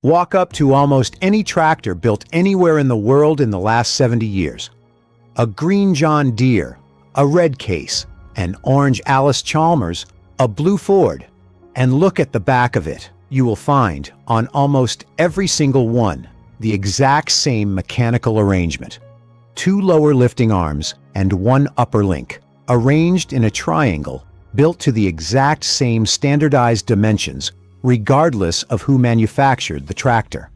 Walk up to almost any tractor built anywhere in the world in the last 70 years. A green John Deere, a red Case, an orange Alice Chalmers, a blue Ford, and look at the back of it. You will find, on almost every single one, the exact same mechanical arrangement. 2 lower lifting arms and 1 upper link, arranged in a triangle, built to the exact same standardized dimensions, regardless of who manufactured the tractor.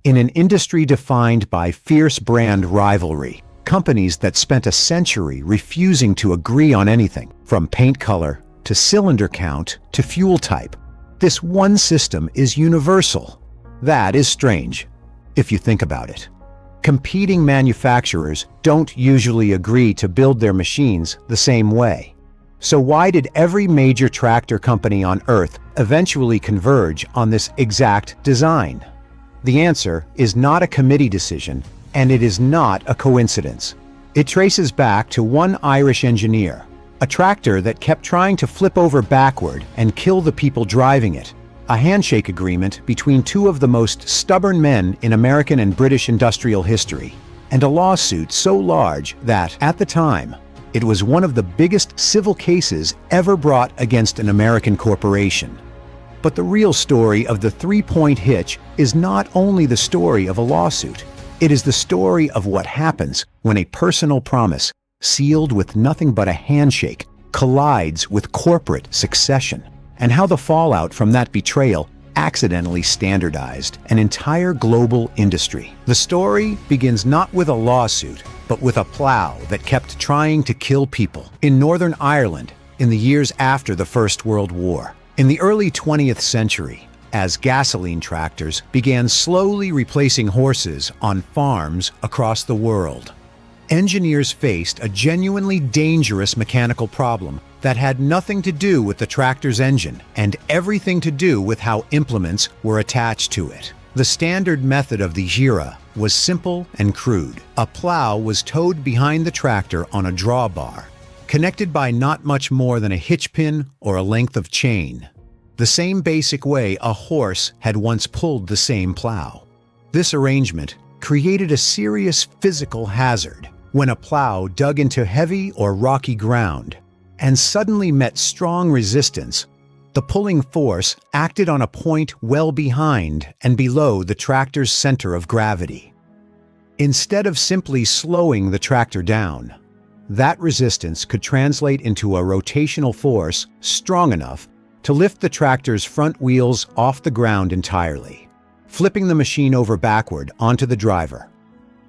In an industry defined by fierce brand rivalry, companies that spent a century refusing to agree on anything, from paint color to cylinder count to fuel type, this one system is universal. That is strange, if you think about it. Competing manufacturers don't usually agree to build their machines the same way. So why did every major tractor company on Earth eventually converge on this exact design? The answer is not a committee decision, and it is not a coincidence. It traces back to one Irish engineer, a tractor that kept trying to flip over backward and kill the people driving it, a handshake agreement between 2 of the most stubborn men in American and British industrial history, and a lawsuit so large that, at the time, it was one of the biggest civil cases ever brought against an American corporation. But the real story of the 3-point hitch is not only the story of a lawsuit, it is the story of what happens when a personal promise, sealed with nothing but a handshake, collides with corporate succession, and how the fallout from that betrayal accidentally standardized an entire global industry. The story begins not with a lawsuit, but with a plow that kept trying to kill people in Northern Ireland in the years after the First World War. In the early 20th century, as gasoline tractors began slowly replacing horses on farms across the world, engineers faced a genuinely dangerous mechanical problem that had nothing to do with the tractor's engine and everything to do with how implements were attached to it. The standard method of the era was simple and crude. A plow was towed behind the tractor on a drawbar, connected by not much more than a hitch pin or a length of chain, the same basic way a horse had once pulled the same plow. This arrangement created a serious physical hazard when a plow dug into heavy or rocky ground and suddenly met strong resistance. The pulling force acted on a point well behind and below the tractor's center of gravity. Instead of simply slowing the tractor down, that resistance could translate into a rotational force strong enough to lift the tractor's front wheels off the ground entirely, flipping the machine over backward onto the driver.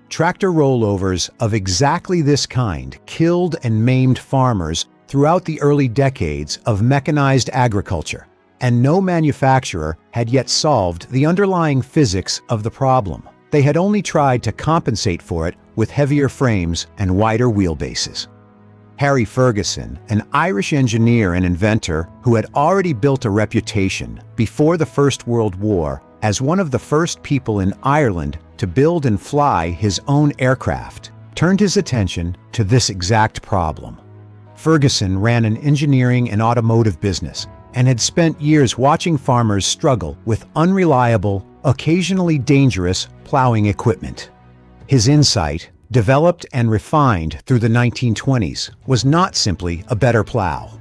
Tractor rollovers of exactly this kind killed and maimed farmers throughout the early decades of mechanized agriculture, and no manufacturer had yet solved the underlying physics of the problem. They had only tried to compensate for it with heavier frames and wider wheelbases. Harry Ferguson, an Irish engineer and inventor who had already built a reputation before the First World War as one of the first people in Ireland to build and fly his own aircraft, turned his attention to this exact problem. Ferguson ran an engineering and automotive business and had spent years watching farmers struggle with unreliable, occasionally dangerous plowing equipment. His insight, developed and refined through the 1920s, was not simply a better plow.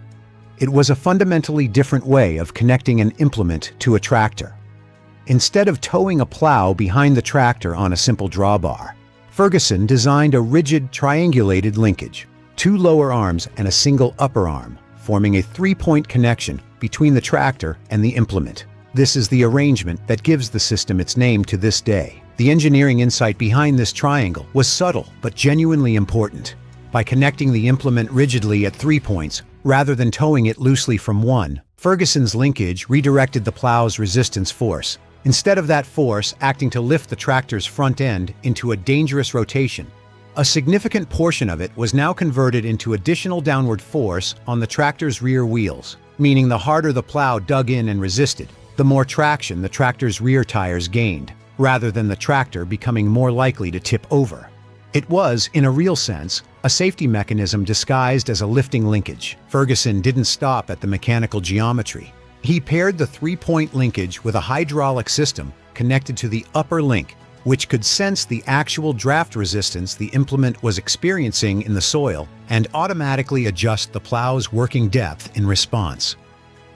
It was a fundamentally different way of connecting an implement to a tractor. Instead of towing a plow behind the tractor on a simple drawbar, Ferguson designed a rigid triangulated linkage, 2 lower arms and a single upper arm, forming a 3-point connection between the tractor and the implement. This is the arrangement that gives the system its name to this day. The engineering insight behind this triangle was subtle but genuinely important. By connecting the implement rigidly at 3 points, rather than towing it loosely from one, Ferguson's linkage redirected the plow's resistance force. Instead of that force acting to lift the tractor's front end into a dangerous rotation, a significant portion of it was now converted into additional downward force on the tractor's rear wheels, meaning the harder the plow dug in and resisted, the more traction the tractor's rear tires gained, rather than the tractor becoming more likely to tip over. It was, in a real sense, a safety mechanism disguised as a lifting linkage. Ferguson didn't stop at the mechanical geometry. He paired the 3-point linkage with a hydraulic system connected to the upper link, which could sense the actual draft resistance the implement was experiencing in the soil and automatically adjust the plow's working depth in response.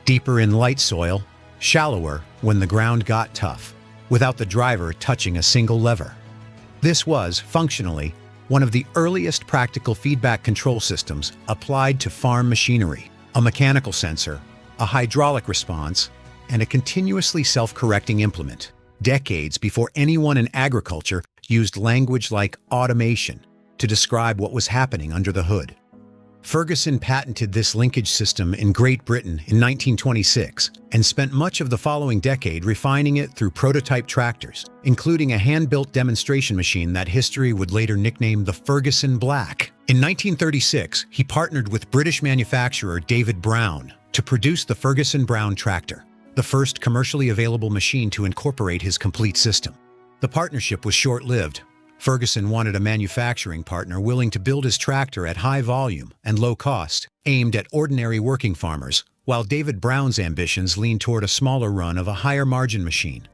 Deeper in light soil, shallower when the ground got tough, without the driver touching a single lever. This was, functionally, one of the earliest practical feedback control systems applied to farm machinery: a mechanical sensor, a hydraulic response, and a continuously self-correcting implement, decades before anyone in agriculture used language like automation to describe what was happening under the hood. Ferguson patented this linkage system in Great Britain in 1926 and spent much of the following decade refining it through prototype tractors, including a hand-built demonstration machine that history would later nickname the Ferguson Black. In 1936, he partnered with British manufacturer David Brown to produce the Ferguson Brown tractor, the first commercially available machine to incorporate his complete system. The partnership was short-lived. Ferguson wanted a manufacturing partner willing to build his tractor at high volume and low cost, aimed at ordinary working farmers, while David Brown's ambitions leaned toward a smaller run of a higher margin machine.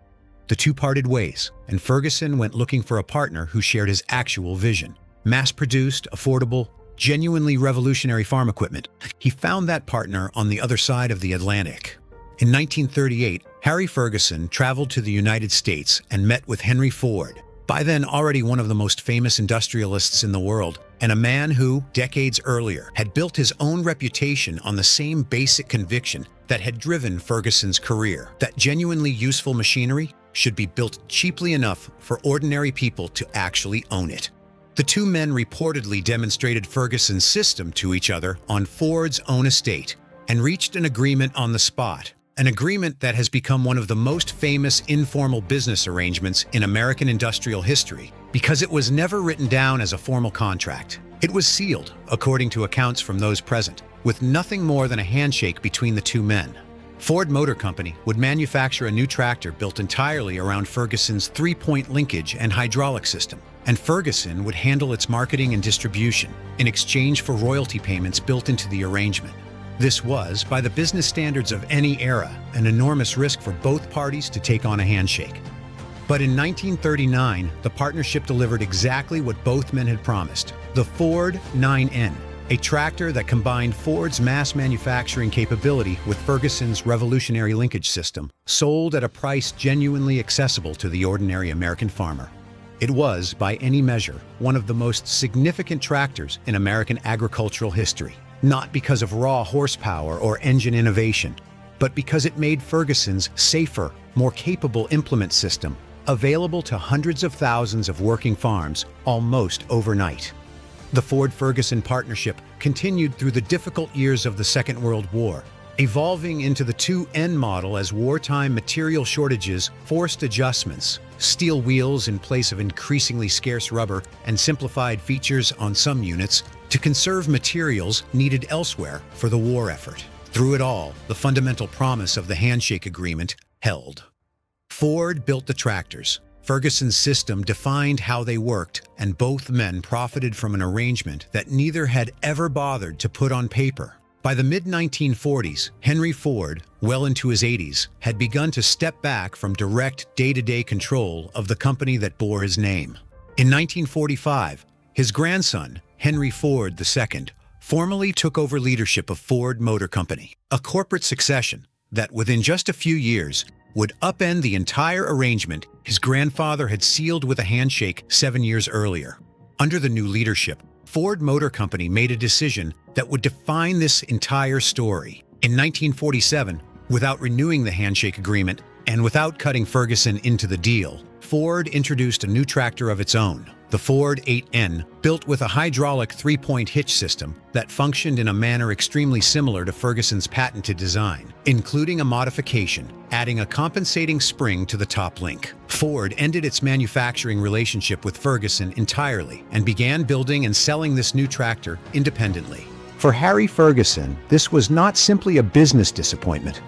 The two parted ways, and Ferguson went looking for a partner who shared his actual vision: mass-produced, affordable, genuinely revolutionary farm equipment. He found that partner on the other side of the Atlantic. In 1938, Harry Ferguson traveled to the United States and met with Henry Ford, by then already one of the most famous industrialists in the world, and a man who, decades earlier, had built his own reputation on the same basic conviction that had driven Ferguson's career: that genuinely useful machinery should be built cheaply enough for ordinary people to actually own it. The two men reportedly demonstrated Ferguson's system to each other on Ford's own estate and reached an agreement on the spot. An agreement that has become one of the most famous informal business arrangements in American industrial history because it was never written down as a formal contract. It was sealed, according to accounts from those present, with nothing more than a handshake between the two men. Ford Motor Company would manufacture a new tractor built entirely around Ferguson's three-point linkage and hydraulic system, and Ferguson would handle its marketing and distribution in exchange for royalty payments built into the arrangement. This was, by the business standards of any era, an enormous risk for both parties to take on a handshake. But in 1939, the partnership delivered exactly what both men had promised: the Ford 9N, a tractor that combined Ford's mass manufacturing capability with Ferguson's revolutionary linkage system, sold at a price genuinely accessible to the ordinary American farmer. It was, by any measure, one of the most significant tractors in American agricultural history. Not because of raw horsepower or engine innovation, but because it made Ferguson's safer, more capable implement system available to hundreds of thousands of working farms almost overnight. The Ford-Ferguson partnership continued through the difficult years of the Second World War, evolving into the 2N model as wartime material shortages forced adjustments: steel wheels in place of increasingly scarce rubber, and simplified features on some units to conserve materials needed elsewhere for the war effort. Through it all, the fundamental promise of the handshake agreement held. Ford built the tractors. Ferguson's system defined how they worked, and both men profited from an arrangement that neither had ever bothered to put on paper. By the mid-1940s, Henry Ford, well into his 80s, had begun to step back from direct day-to-day control of the company that bore his name. In 1945, his grandson, Henry Ford II, formally took over leadership of Ford Motor Company, a corporate succession that, within just a few years, would upend the entire arrangement his grandfather had sealed with a handshake 7 years earlier. Under the new leadership, Ford Motor Company made a decision that would define this entire story. In 1947, without renewing the handshake agreement and without cutting Ferguson into the deal, Ford introduced a new tractor of its own, the Ford 8N, built with a hydraulic three-point hitch system that functioned in a manner extremely similar to Ferguson's patented design, including a modification, adding a compensating spring to the top link. Ford ended its manufacturing relationship with Ferguson entirely and began building and selling this new tractor independently. For Harry Ferguson, this was not simply a business disappointment.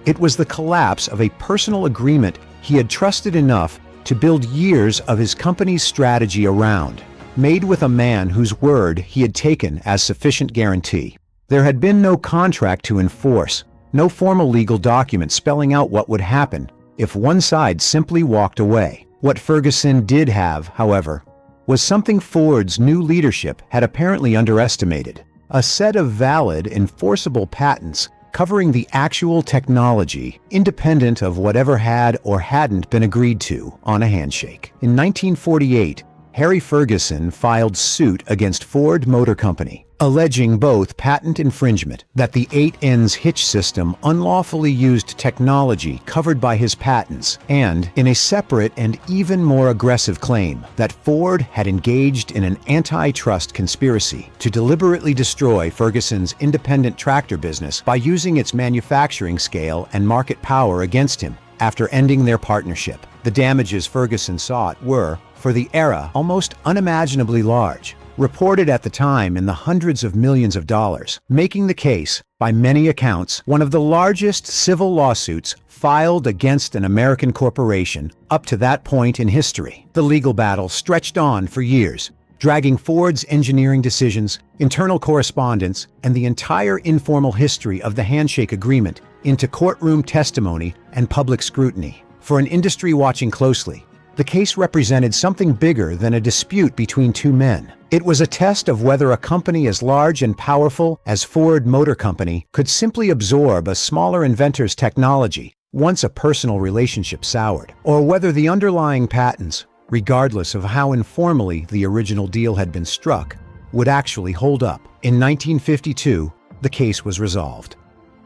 It was the collapse of a personal agreement he had trusted enough to build years of his company's strategy around, made with a man whose word he had taken as sufficient guarantee. There had been no contract to enforce, no formal legal document spelling out what would happen, if one side simply walked away. What Ferguson did have, however, was something Ford's new leadership had apparently underestimated: a set of valid, enforceable patents covering the actual technology, independent of whatever had or hadn't been agreed to on a handshake. In 1948, Harry Ferguson filed suit against Ford Motor Company, alleging both patent infringement, that the 8-ends Hitch system unlawfully used technology covered by his patents, and, in a separate and even more aggressive claim, that Ford had engaged in an antitrust conspiracy to deliberately destroy Ferguson's independent tractor business by using its manufacturing scale and market power against him. After ending their partnership, the damages Ferguson sought were, for the era, almost unimaginably large, reported at the time in the hundreds of millions of dollars, making the case, by many accounts, one of the largest civil lawsuits filed against an American corporation up to that point in history. The legal battle stretched on for years, dragging Ford's engineering decisions, internal correspondence, and the entire informal history of the handshake agreement into courtroom testimony and public scrutiny. For an industry watching closely, the case represented something bigger than a dispute between two men. It was a test of whether a company as large and powerful as Ford Motor Company could simply absorb a smaller inventor's technology once a personal relationship soured, or whether the underlying patents, regardless of how informally the original deal had been struck, would actually hold up. In 1952, the case was resolved.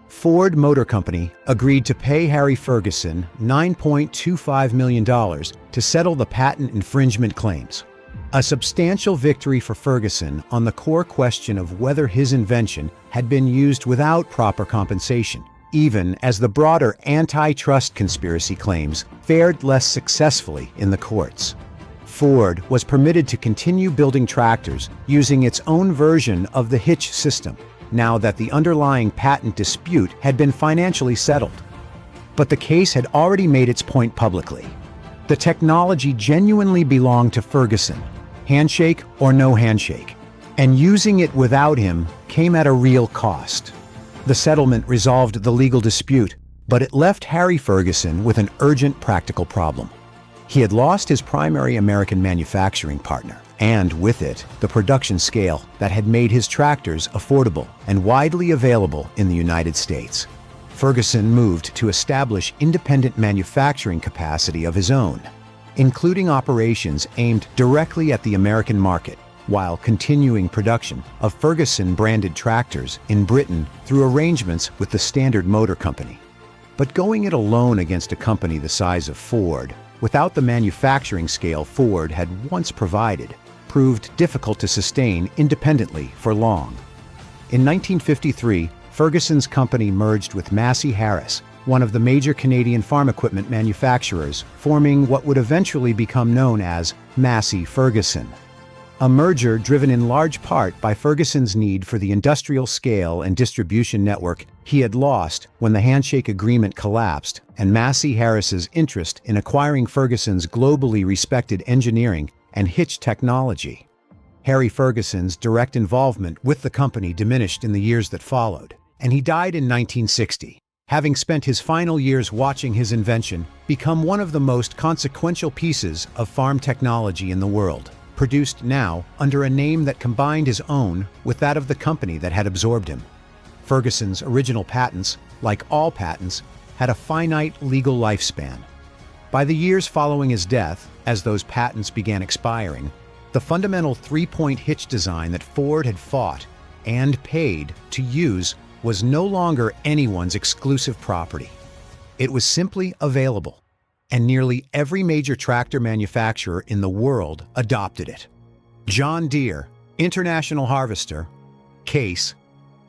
Ford Motor Company agreed to pay Harry Ferguson $9.25 million to settle the patent infringement claims. A substantial victory for Ferguson on the core question of whether his invention had been used without proper compensation, even as the broader antitrust conspiracy claims fared less successfully in the courts. Ford was permitted to continue building tractors using its own version of the Hitch system, now that the underlying patent dispute had been financially settled. But the case had already made its point publicly. The technology genuinely belonged to Ferguson, handshake or no handshake, and using it without him came at a real cost. The settlement resolved the legal dispute, but it left Harry Ferguson with an urgent practical problem. He had lost his primary American manufacturing partner, and with it, the production scale that had made his tractors affordable and widely available in the United States. Ferguson moved to establish independent manufacturing capacity of his own, including operations aimed directly at the American market, while continuing production of Ferguson-branded tractors in Britain through arrangements with the Standard Motor Company. But going it alone against a company the size of Ford, without the manufacturing scale Ford had once provided, proved difficult to sustain independently for long. In 1953, Ferguson's company merged with Massey Harris, one of the major Canadian farm equipment manufacturers, forming what would eventually become known as Massey Ferguson. A merger driven in large part by Ferguson's need for the industrial scale and distribution network he had lost when the handshake agreement collapsed, and Massey Harris's interest in acquiring Ferguson's globally respected engineering and Hitch technology. Harry Ferguson's direct involvement with the company diminished in the years that followed, and he died in 1960, having spent his final years watching his invention become one of the most consequential pieces of farm technology in the world, produced now under a name that combined his own with that of the company that had absorbed him. Ferguson's original patents, like all patents, had a finite legal lifespan. By the years following his death, as those patents began expiring, the fundamental three-point hitch design that Ford had fought and paid to use was no longer anyone's exclusive property. It was simply available, and nearly every major tractor manufacturer in the world adopted it. John Deere, International Harvester, Case,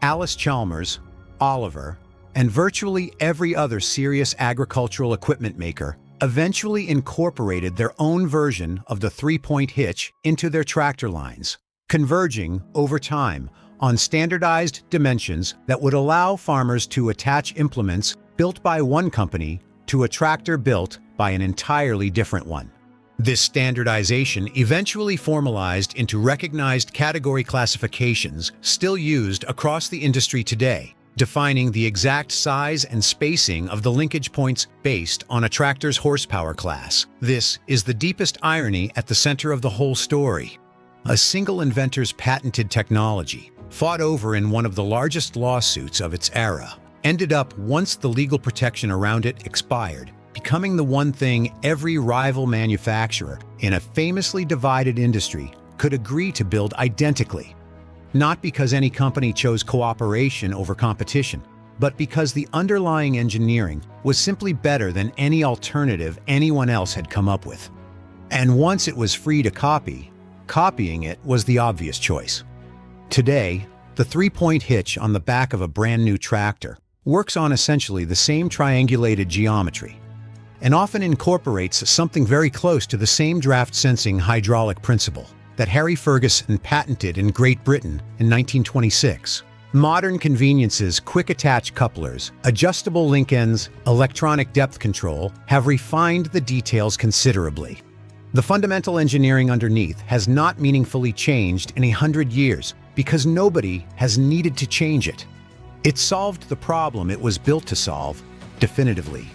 Allis-Chalmers, Oliver, and virtually every other serious agricultural equipment maker eventually incorporated their own version of the three-point hitch into their tractor lines, converging over time on standardized dimensions that would allow farmers to attach implements built by one company to a tractor built by an entirely different one. This standardization eventually formalized into recognized category classifications still used across the industry today, defining the exact size and spacing of the linkage points based on a tractor's horsepower class. This is the deepest irony at the center of the whole story. A single inventor's patented technology, fought over in one of the largest lawsuits of its era, ended up, once the legal protection around it expired, becoming the one thing every rival manufacturer in a famously divided industry could agree to build identically. Not because any company chose cooperation over competition, but because the underlying engineering was simply better than any alternative anyone else had come up with. And once it was free to copy, copying it was the obvious choice. Today, the three-point hitch on the back of a brand new tractor works on essentially the same triangulated geometry, and often incorporates something very close to the same draft-sensing hydraulic principle that Harry Ferguson patented in Great Britain in 1926. Modern conveniences, quick-attach couplers, adjustable link ends, electronic depth control have refined the details considerably. The fundamental engineering underneath has not meaningfully changed in 100 years because nobody has needed to change it. It solved the problem it was built to solve, definitively,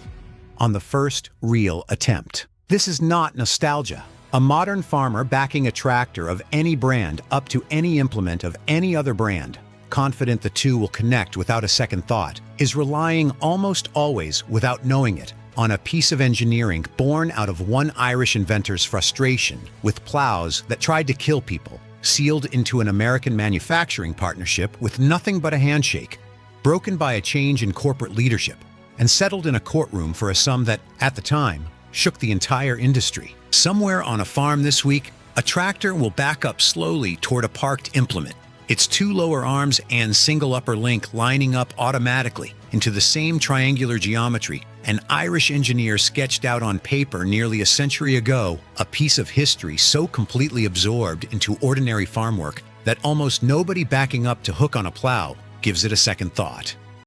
on the first real attempt. This is not nostalgia. A modern farmer backing a tractor of any brand up to any implement of any other brand, confident the two will connect without a second thought, is relying almost always, without knowing it, on a piece of engineering born out of one Irish inventor's frustration with plows that tried to kill people, sealed into an American manufacturing partnership with nothing but a handshake, broken by a change in corporate leadership, and settled in a courtroom for a sum that, at the time, shook the entire industry. Somewhere on a farm this week, a tractor will back up slowly toward a parked implement, its two lower arms and single upper link lining up automatically into the same triangular geometry an Irish engineer sketched out on paper nearly a century ago, a piece of history so completely absorbed into ordinary farm work that almost nobody backing up to hook on a plow gives it a second thought.